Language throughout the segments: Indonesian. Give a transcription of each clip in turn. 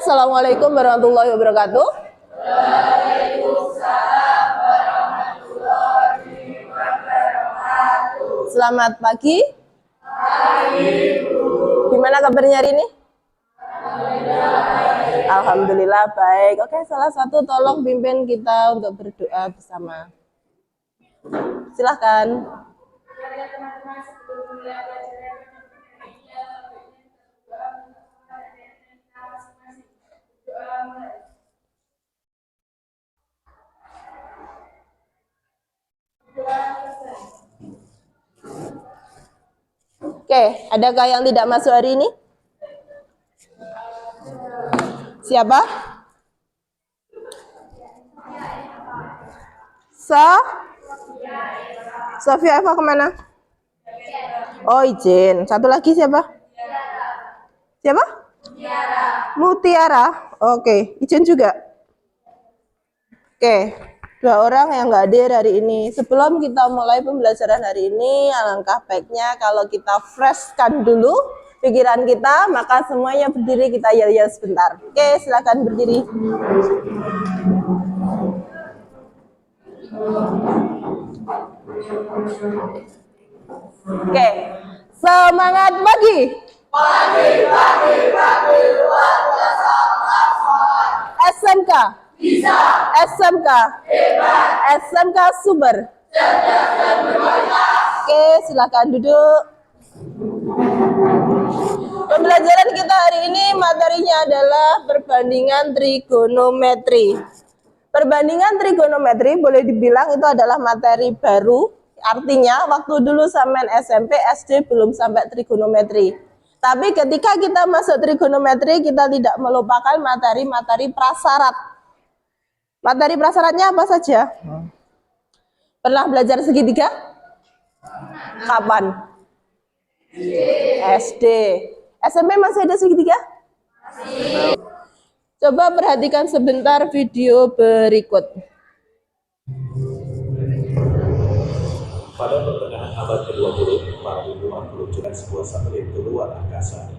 Assalamualaikum warahmatullahi wabarakatuh. Selamat pagi. Gimana kabarnya hari ini? Alhamdulillah baik. Oke, salah satu tolong pimpin kita untuk berdoa bersama. Silahkan. Oke, adakah yang tidak masuk hari ini? Siapa? Sofia Eva kemana? Oh, izin. Satu lagi siapa? Siapa? Mutiara. Oke, izin juga. Oke, 2 orang yang nggak hadir hari ini. Sebelum kita mulai pembelajaran hari ini, alangkah baiknya kalau kita freshkan dulu pikiran kita, maka semuanya berdiri, kita yel-yel sebentar. Oke, silakan berdiri. Oke, semangat pagi. Pagi luar biasa. SMK bisa, SMK hebat, SMK super. Oke, silakan duduk. Pembelajaran kita hari ini materinya adalah perbandingan trigonometri. Perbandingan trigonometri boleh dibilang itu adalah materi baru. Artinya waktu dulu sampean SMP, SD belum sampai trigonometri. Tapi ketika kita masuk trigonometri, kita tidak melupakan materi-materi prasyarat. Materi prasyaratnya apa saja? Pernah belajar segitiga? Kapan? SD. SMP masih ada segitiga? Coba perhatikan sebentar video berikut. Pada pertengahan abad ke-20, para ilmuwan meluncurkan sebuah satelit ke luar angkasa.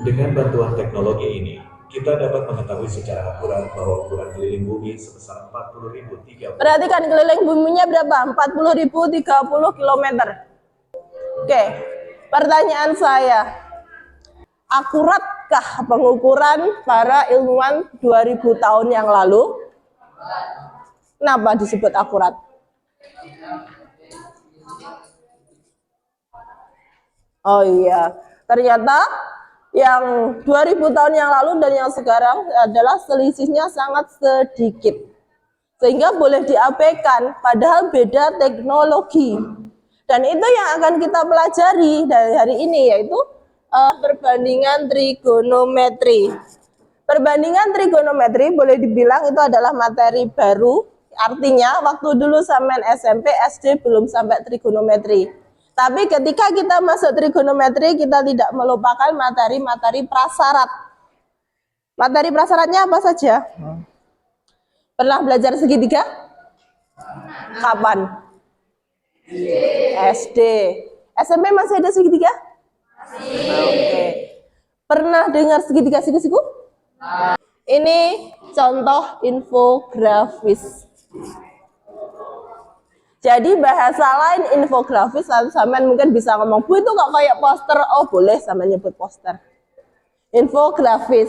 Dengan bantuan teknologi ini, kita dapat mengetahui secara akurat bahwa ukuran keliling bumi sebesar 40.030. Perhatikan keliling buminya berapa? 40.030 km. Oke, pertanyaan saya. Akuratkah pengukuran para ilmuwan 2000 tahun yang lalu? Kenapa disebut akurat? Oh iya, ternyata yang 2000 tahun yang lalu dan yang sekarang adalah selisihnya sangat sedikit. Sehingga boleh diabaikan, padahal beda teknologi. Dan itu yang akan kita pelajari dari hari ini, yaitu perbandingan trigonometri. Perbandingan trigonometri boleh dibilang itu adalah materi baru. Artinya waktu dulu sampean SMP, SD belum sampai trigonometri. Tapi ketika kita masuk trigonometri, kita tidak melupakan materi-materi prasyarat. Materi prasyaratnya apa saja? Pernah belajar segitiga? Kapan? SD. SMP masih ada segitiga? Oke. Pernah dengar segitiga siku-siku? Ini contoh infografis. Jadi bahasa lain infografis, lalu sampean mungkin bisa ngomong, Bu itu kok kayak poster? Oh boleh, sampean nyebut poster. Infografis.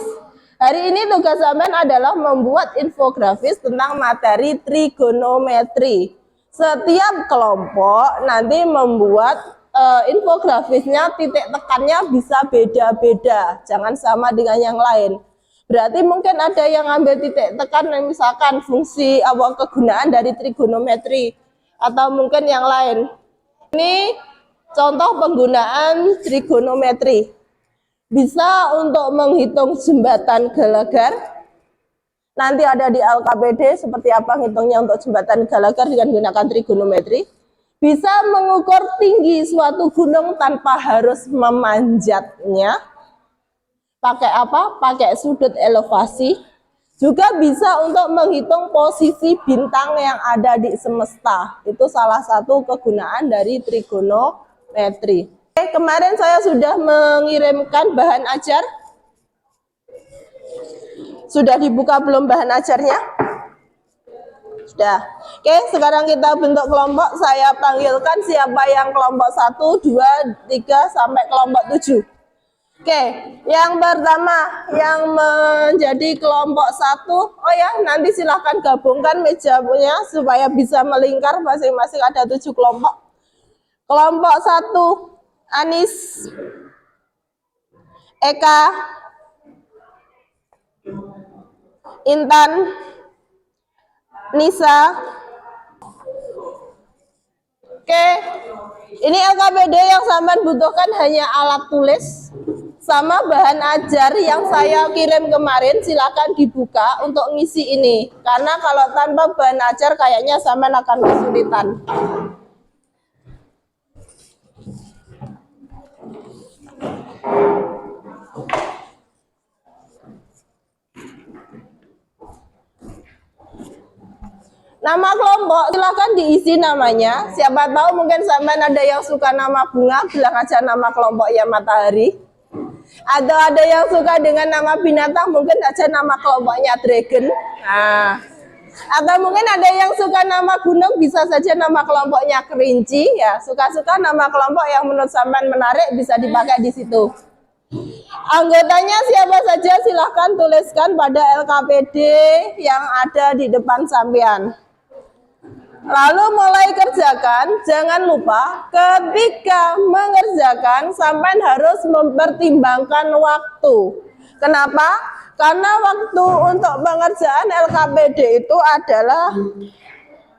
Hari ini tugas sampean adalah membuat infografis tentang materi trigonometri. Setiap kelompok nanti membuat infografisnya, titik tekannya bisa beda-beda, jangan sama dengan yang lain. Berarti mungkin ada yang ambil titik tekan, misalkan fungsi awal kegunaan dari trigonometri, atau mungkin yang lain. Ini contoh penggunaan trigonometri. Bisa untuk menghitung jembatan Gallagher. Nanti ada di LKPD seperti apa ngitungnya untuk jembatan Gallagher dengan menggunakan trigonometri. Bisa mengukur tinggi suatu gunung tanpa harus memanjatnya. Pakai apa? Pakai sudut elevasi. Juga bisa untuk menghitung posisi bintang yang ada di semesta. Itu salah satu kegunaan dari trigonometri. Kemarin saya sudah mengirimkan bahan ajar. Sudah dibuka belum bahan ajarnya? Sudah. Oke, sekarang kita bentuk kelompok. Saya panggilkan siapa yang kelompok 1, 2, 3 sampai kelompok 7. Oke, yang pertama yang menjadi kelompok 1, oh ya, nanti silahkan gabungkan mejanya supaya bisa melingkar, masing-masing ada 7 kelompok. Kelompok 1, Anis, Eka, Intan, Nisa. Oke, ini LKPD yang sampean butuhkan hanya alat tulis sama bahan ajar yang saya kirim kemarin. Silakan dibuka untuk ngisi ini, karena kalau tanpa bahan ajar kayaknya sampean akan kesulitan. Nama kelompok silakan diisi namanya. Siapa tahu mungkin sampean ada yang suka nama bunga, bilang aja nama kelompoknya matahari. Atau ada yang suka dengan nama binatang, mungkin aja nama kelompoknya dragon. Nah, atau mungkin ada yang suka nama gunung, bisa saja nama kelompoknya kerinci. Ya, suka-suka nama kelompok yang menurut sampean menarik bisa dipakai di situ. Anggotanya siapa saja silahkan tuliskan pada LKPD yang ada di depan sampean. Lalu mulai kerjakan, jangan lupa ketika mengerjakan sampean harus mempertimbangkan waktu. Kenapa? Karena waktu untuk pengerjaan LKPD itu adalah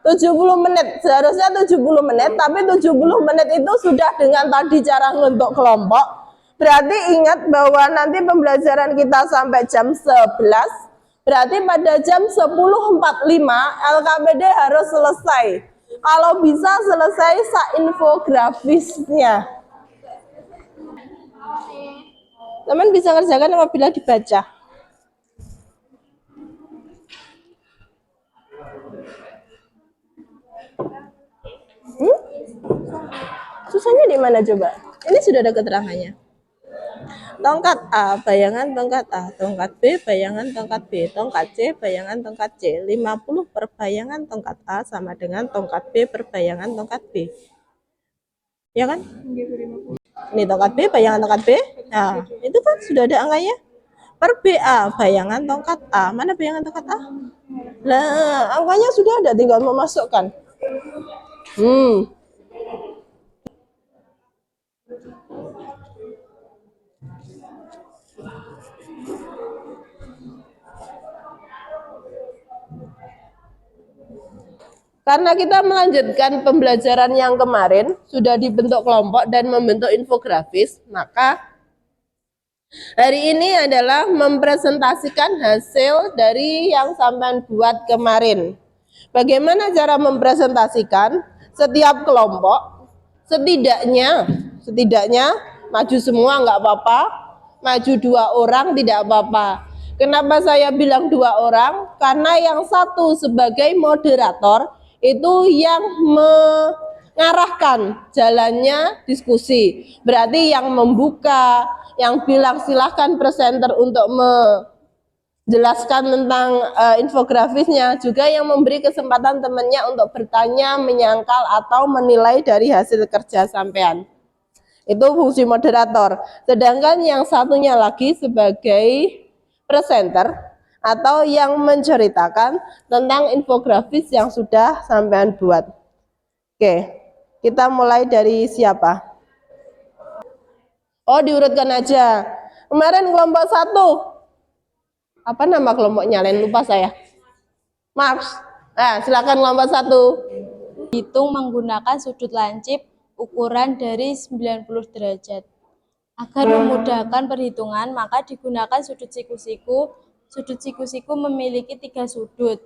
70 menit. Seharusnya 70 menit, tapi 70 menit itu sudah dengan tadi cara untuk kelompok. Berarti ingat bahwa nanti pembelajaran kita sampai jam 11. Berarti pada jam 10.45 LKPD harus selesai. Kalau bisa selesai infografisnya. Teman bisa ngerjakan apabila dibaca. Susahnya di mana coba? Ini sudah ada keterangannya. Tongkat A, bayangan tongkat A, tongkat B, bayangan tongkat B, tongkat C, bayangan tongkat C. 50 per bayangan tongkat A sama dengan tongkat B per bayangan tongkat B. Ya kan? Ini tongkat B, bayangan tongkat B. Nah, itu kan sudah ada angkanya. Per BA, bayangan tongkat A. Mana bayangan tongkat A? Nah, angkanya sudah ada, tinggal memasukkan. Karena kita melanjutkan pembelajaran yang kemarin, sudah dibentuk kelompok dan membentuk infografis, maka hari ini adalah mempresentasikan hasil dari yang sampean buat kemarin. Bagaimana cara mempresentasikan? Setiap kelompok setidaknya maju semua nggak apa-apa, maju 2 orang tidak apa-apa. Kenapa saya bilang 2 orang? Karena yang satu sebagai moderator itu yang mengarahkan jalannya diskusi. Berarti yang membuka, yang bilang silahkan presenter untuk menjelaskan tentang infografisnya, juga yang memberi kesempatan temannya untuk bertanya, menyangkal, atau menilai dari hasil kerja sampean. Itu fungsi moderator. Sedangkan yang satunya lagi sebagai presenter atau yang menceritakan tentang infografis yang sudah sampean buat. Oke, kita mulai dari siapa? Oh, diurutkan aja. Kemarin kelompok 1. Apa nama kelompoknya? Lain lupa saya. Mars. Nah, silakan kelompok 1. Hitung menggunakan sudut lancip ukuran dari 90 derajat. Agar memudahkan perhitungan, maka digunakan sudut siku-siku. Sudut siku-siku memiliki 3 sudut.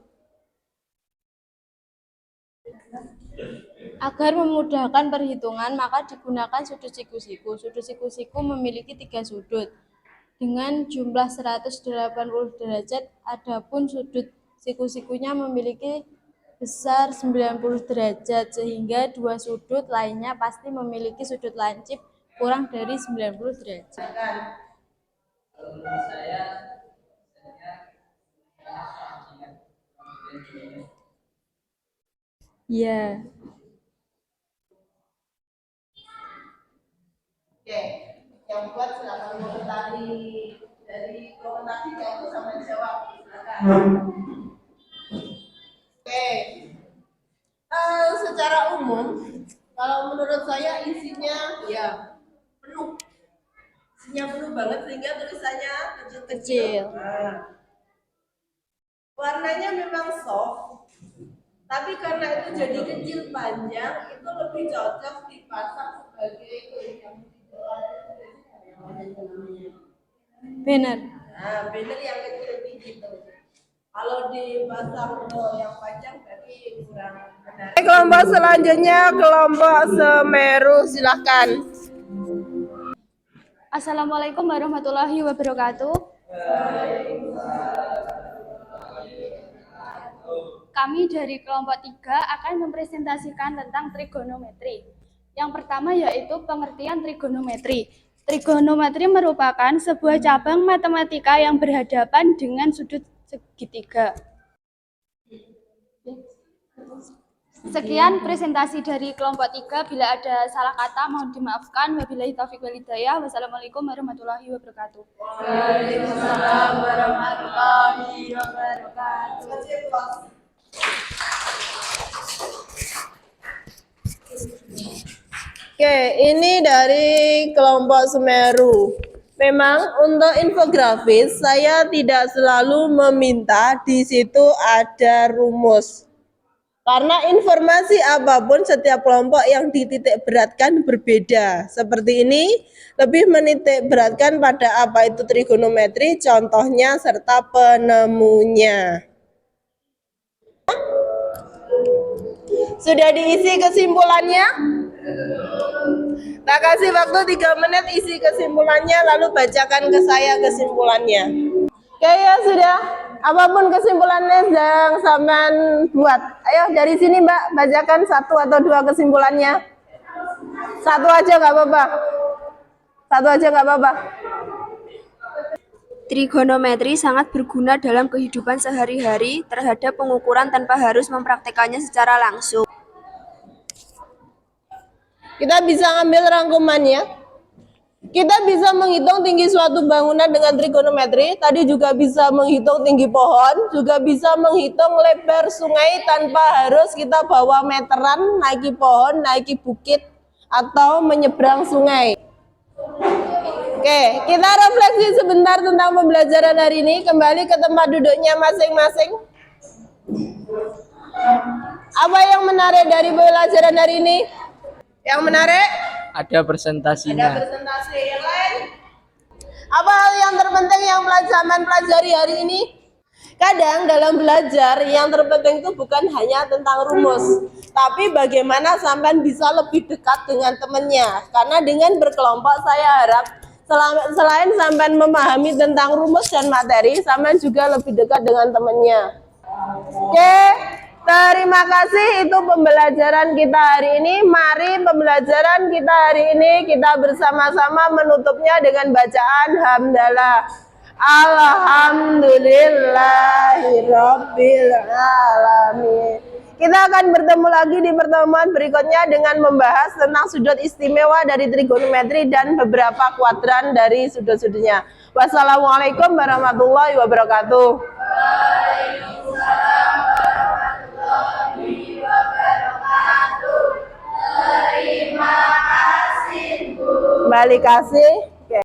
Agar memudahkan perhitungan, maka digunakan sudut siku-siku. Sudut siku-siku memiliki 3 sudut dengan jumlah 180 derajat, adapun sudut siku-sikunya memiliki besar 90 derajat, sehingga 2 sudut lainnya pasti memiliki sudut lancip kurang dari 90 derajat. Ya. Oke, yang buat silakan komentari dari komentari kamu sama jawab. Silakan. Oke, secara umum, kalau menurut saya isinya ya penuh, isinya penuh banget sehingga tulisannya kecil-kecil. Nah, warnanya memang soft, tapi karena itu jadi kecil panjang, itu lebih cocok dipasang sebagai yang Banner. nah, banner yang kecil gitu. Kalau dipasang yang panjang berarti kurang benar. Kelompok selanjutnya kelompok Semeru, silahkan. Assalamualaikum warahmatullahi wabarakatuh. Kami dari kelompok 3 akan mempresentasikan tentang trigonometri. Yang pertama yaitu pengertian trigonometri. Trigonometri merupakan sebuah cabang matematika yang berhadapan dengan sudut segitiga. Sekian presentasi dari kelompok 3. Bila ada salah kata mohon dimaafkan. Wabillahi taufiq wal hidayah. Wassalamualaikum warahmatullahi wabarakatuh. Waalaikumsalam warahmatullahi wabarakatuh. Oke, ini dari kelompok Semeru. Memang untuk infografis saya tidak selalu meminta di situ ada rumus. Karena informasi apapun setiap kelompok yang dititik beratkan berbeda. Seperti ini, lebih menitik beratkan pada apa itu trigonometri, contohnya serta penemunya. Sudah diisi kesimpulannya? Tak kasih waktu 3 menit isi kesimpulannya, lalu bacakan ke saya kesimpulannya. Oke ya sudah, apapun kesimpulannya yang sampean buat. Ayo dari sini Mbak, bacakan 1 atau 2 kesimpulannya. 1 aja nggak apa-apa. 1 aja nggak apa-apa. Trigonometri sangat berguna dalam kehidupan sehari-hari terhadap pengukuran tanpa harus mempraktekannya secara langsung. Kita bisa ambil rangkumannya. Kita bisa menghitung tinggi suatu bangunan dengan trigonometri. Tadi juga bisa menghitung tinggi pohon, juga bisa menghitung lebar sungai tanpa harus kita bawa meteran, naiki pohon, naiki bukit, atau menyeberang sungai. Oke, kita refleksi sebentar tentang pembelajaran hari ini. Kembali ke tempat duduknya masing-masing. Apa yang menarik dari pembelajaran hari ini? Yang menarik? Ada presentasinya. Ada presentasi yang lain. Apa hal yang terpenting yang zaman pelajari hari ini? Kadang dalam belajar yang terpenting itu bukan hanya tentang rumus, tapi bagaimana sampean bisa lebih dekat dengan temannya. Karena dengan berkelompok saya harap selain sampean memahami tentang rumus dan materi, sampean juga lebih dekat dengan temannya. Oke. Terima kasih, itu pembelajaran kita hari ini. Mari pembelajaran kita hari ini kita bersama-sama menutupnya dengan bacaan hamdalah. Alhamdulillahirabbil alamin. Kita akan bertemu lagi di pertemuan berikutnya dengan membahas tentang sudut istimewa dari trigonometri dan beberapa kuadran dari sudut-sudutnya. Wassalamualaikum warahmatullahi wabarakatuh. Terima kasih, Bu. Balik kasih.